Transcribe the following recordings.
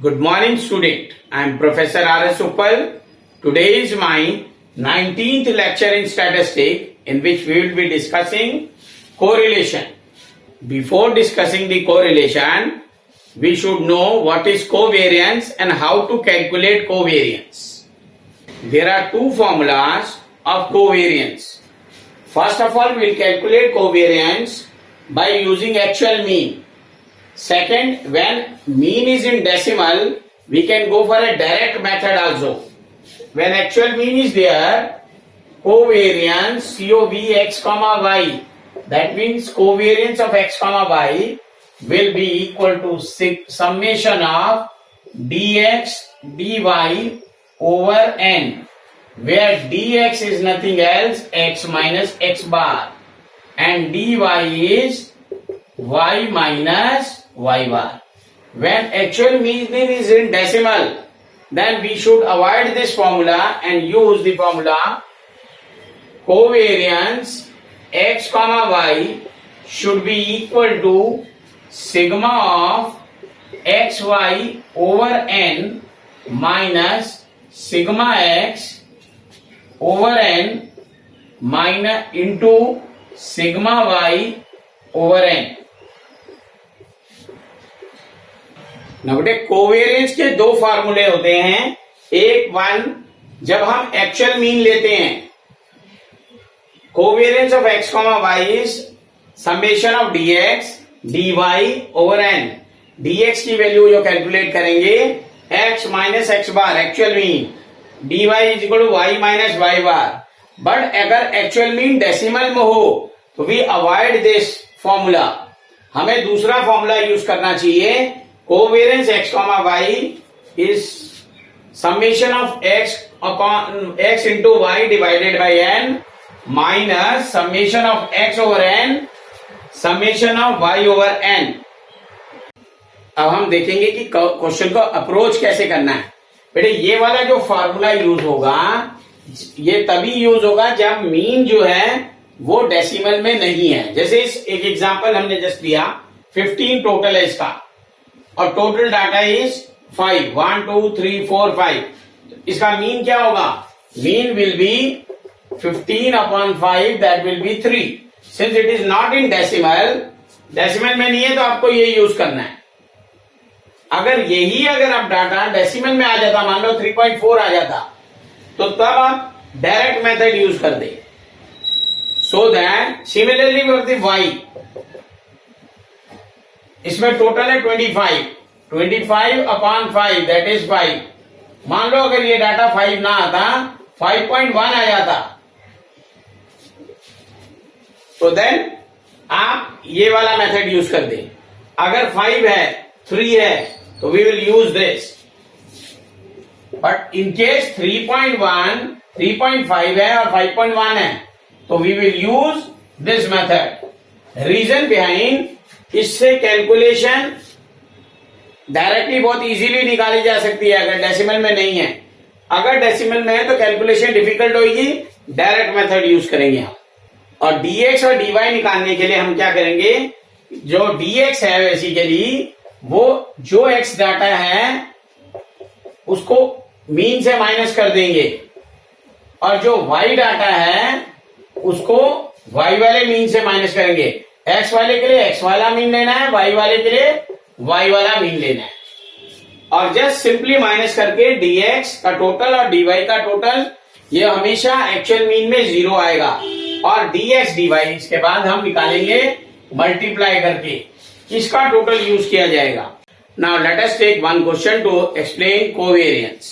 Good morning, student. I am Professor R.S. Uppal. Today is my 19th lecture in statistics, in which we will be discussing correlation. Before discussing the correlation, we should know what is covariance and how to calculate covariance. There are two formulas of covariance. First of all, we will calculate covariance by using actual mean. Second, when mean is in decimal, we can go for a direct method also. When actual mean is there, covariance COV x, y, that means covariance of x, y will be equal to summation of dx dy over n, where dx is nothing else x minus x bar and dy is y minus y bar. When actual mean is in decimal, then we should avoid this formula and use the formula covariance x, y should be equal to sigma of xy over n minus sigma x over n minus into sigma y over n. Note covariance के दो फार्मूले होते हैं. एक one, जब हम actual mean लेते हैं, covariance of X comma Y is summation of dx dy over n. dx की वैल्यू जो कैलकुलेट करेंगे x minus X bar actual mean, dy is equal to y minus y bar. But अगर actual mean decimal में हो तो we avoid this formula. हमें दूसरा formula use करना चाहिए. Covariance x, y is summation of x upon x into y divided by n minus summation of x over n summation of y over n. अब हम देखेंगे कि question को approach कैसे करना है. बेटे ये वाला जो फॉर्मूला यूज होगा, ये तभी यूज होगा जब मीन जो है वो डेसिमल में नहीं है. जैसे इस एक एग्जांपल हमने जस्ट लिया, 15 टोटल है इसका और टोटल डाटा इज 5, 1 2 3 4 5. इसका मीन क्या होगा? Mean will be 15 upon 5, that will B 3. Since it is not in decimal, decimal में नहीं है तो आपको ये यूज करना है. अगर आप डाटा डेसिमल में आ जाता, मान लो 3.4 आ जाता, तो तब आप डायरेक्ट मेथड यूज कर दे. So that similarly for the y, इसमें टोटल है 25 अपॉन 5 दैट इज 5. मान लो अगर ये डाटा 5 ना आता, 5.1 आ जाता, तो देन आप ये वाला मेथड यूज कर दें. अगर 5 है, 3 है, तो we will use this. But in case 3.1, 3.5 है और 5.1 है, तो we will use this method. Reason behind, इससे कैलकुलेशन डायरेक्टली बहुत इजीली निकाली जा सकती है अगर डेसिमल में नहीं है. अगर डेसिमल में है तो कैलकुलेशन डिफिकल्ट होगी, डायरेक्ट मेथड यूज करेंगे हम. और dx और dy निकालने के लिए हम क्या करेंगे, जो dx है बेसिकली वो जो x डाटा है उसको मीन से माइनस कर देंगे, और जो y डाटा है उसको y वाले मीन से माइनस करेंगे. x वाले के लिए x वाला मीन लेना है, y वाले के लिए y वाला मीन लेना है, और जस्ट सिंपली माइनस करके dx का टोटल और dy का टोटल, ये हमेशा एक्चुअल मीन में 0 आएगा. और dx dy इसके बाद हम निकालेंगे मल्टीप्लाई करके, इसका टोटल यूज किया जाएगा. Now let us take one question to explain covariance.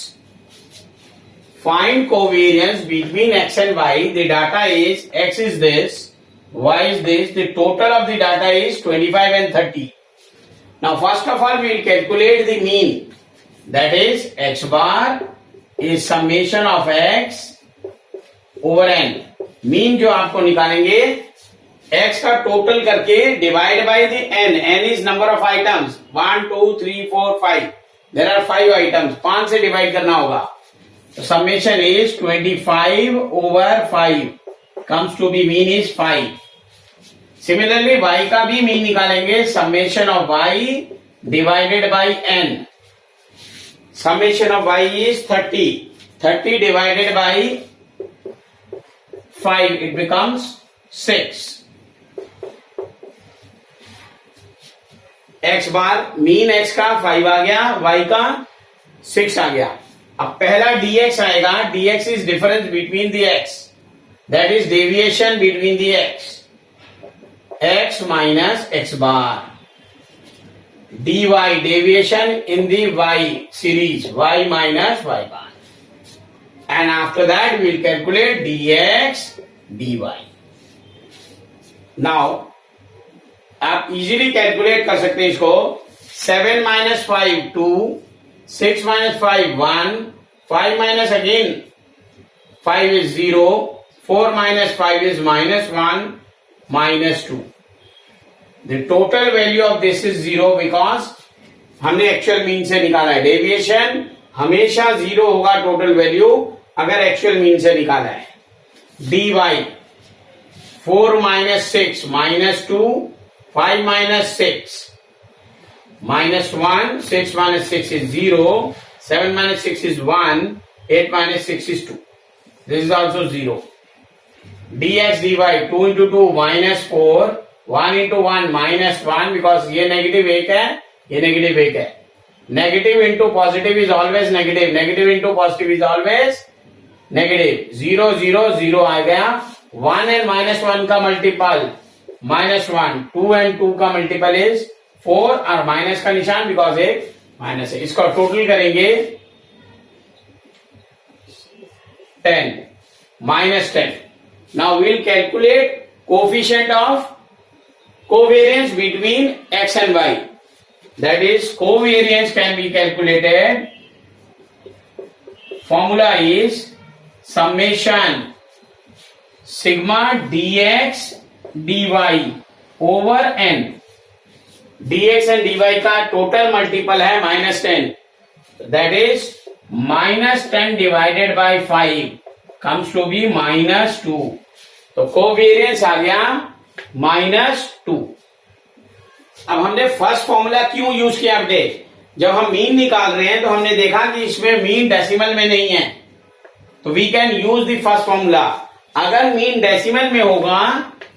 Find covariance between x and y. The data is x is this, y is this. The total of the data is 25 and 30. Now first of all we will calculate the mean, that is x bar is summation of x over n. Mean जो आपको निकालेंगे x का total करके divide by the n. n is number of items, 1 2 3 4 5. there are 5 items, 5 से divide करना होगा. Summation is 25 over 5 comes to be mean is 5. Similarly y का भी मीन निकालेंगे, summation of y divided by n. summation of y is 30. 30 divided by 5, it becomes 6. x bar mean x का 5 आ गया, y का 6 आ गया. अब पहला dx आएगा. dx is difference between the x, that is deviation between the x. x minus x bar. dy deviation in the y series, y minus y bar. And after that we will calculate dx dy. Now आप easily calculate कर सकते हैं इसको. 7 minus 5 2, 6 minus 5 1, 5 minus again 5 is 0, 4 minus 5 is -1, -2. The total value of this is 0 because हमने actual mean से निकाला है. Deviation हमेशा 0 होगा टोटल वैल्यू अगर एक्चुअल मीन से निकाला है. dy 4 minus 6 -2, 5 minus 6 -1, 6 minus 6 is 0, 7 minus 6 is 1, 8 minus 6 is 2. This is also 0. dx dy 2 into 2 -4, 1 into 1 -1 because ये नेगेटिव एक है, ये नेगेटिव एक है. Negative into positive is always negative, negative into positive is always negative. 0 0 0 आ गया. 1 and -1 का multiple -1, 2 and 2 का multiple is 4 और माइनस का निशान बिकॉज एक माइनस है. इसको टोटल करेंगे 10 -10. Now we'll calculate coefficient of covariance between x and y. That is, covariance can be calculated. Formula is summation sigma dx dy over n. dx and dy का total multiple है -10. That is -10 divided by 5 comes to be -2. तो covariance आ गया -2. अब हमने first formula क्यों use किया update. जब हम मीन निकाल रहे हैं तो हमने देखा कि इसमें मीन डेसिमल में नहीं है तो we can use the first formula. अगर मीन डेसिमल में होगा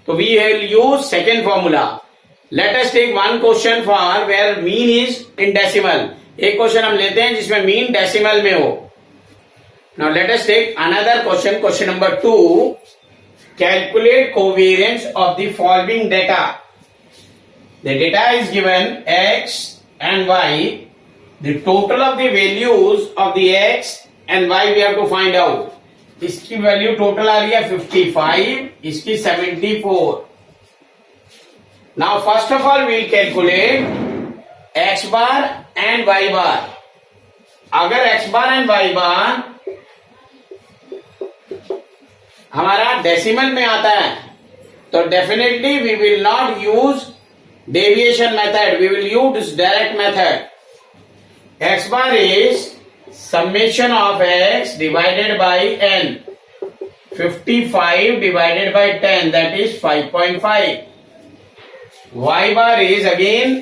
तो we will use second formula. Let us take one question for where mean is in decimal. एक क्वेश्चन हम लेते हैं जिसमें मीन डेसिमल में हो. Now let us take another question. Question number 2. Calculate covariance of the following data. The data is given x and y. The total of the values of the x and y we have to find out. इसकी value total आ रही है 55, इसकी 74. Now first of all we will calculate x bar and y bar. अगर x bar and y bar हमारा decimal में आता है तो definitely we will not use deviation method, we will use direct method. X bar is summation of X divided by N. 55 divided by 10 that is 5.5. Y bar is again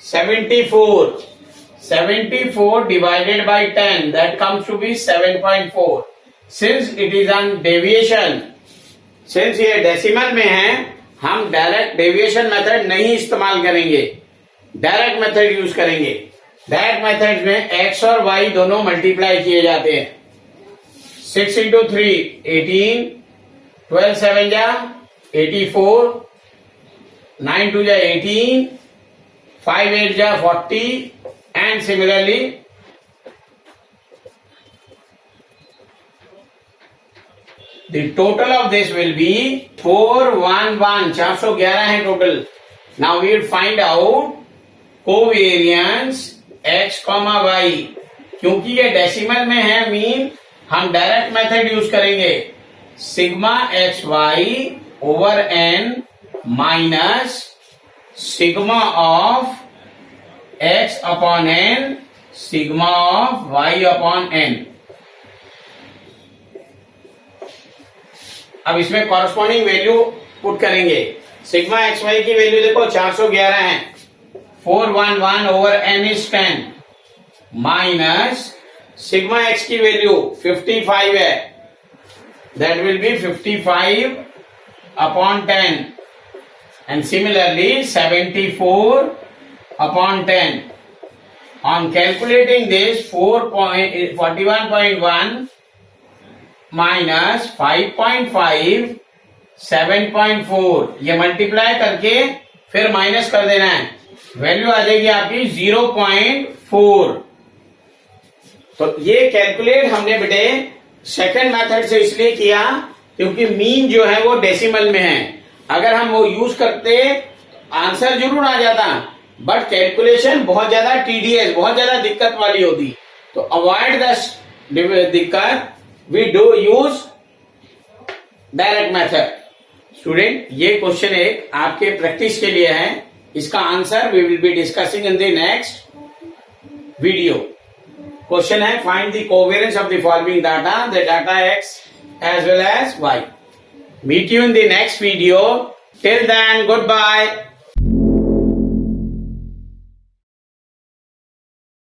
74. 74 divided by 10 that comes to be 7.4. Since it is on deviation, since ये decimal में है हम direct deviation method नहीं इस्तेमाल करेंगे, direct method use करेंगे. Direct method में x और y दोनों मल्टीप्लाई किए जाते हैं. 6 into 3 18, 12 7 जा 84, 9 2 जा 18, 5 8 जा 40 and similarly the total of this will be 411. 411 है total. Now we will find out covariance x, y. क्योंकि ये डेसिमल में है मीन हम डायरेक्ट मेथड यूज करेंगे. Sigma X Y over N minus sigma of X upon N sigma of Y upon N. अब इसमें corresponding value put करेंगे. Sigma X Y की वैल्यू देखो 411 है. 411 over N is 10 minus sigma X की value 55 है, that will be 55 upon 10 and similarly 74 upon 10. On calculating this 41.1 minus 5.5 7.4 ये multiply करके फिर माइनस कर देना है, वैल्यू आ जाएगी आपकी 0.4। तो ये कैलकुलेट हमने बेटे सेकंड मेथड से इसलिए किया क्योंकि मीन जो है वो डेसिमल में है। अगर हम वो यूज करते आंसर जरूर आ जाता, बट कैलकुलेशन बहुत ज्यादा टीडीएस, बहुत ज्यादा दिक्कत वाली होती। तो अवॉइड द दिक्कत, we do use direct method. Student, ये क्वेश्चन एक आपके प्रैक्टिस के लिए है, इसका answer we will be discussing in the next video. Question है find the covariance of the following data, the data x as well as y. Meet you in the next video. Till then, goodbye.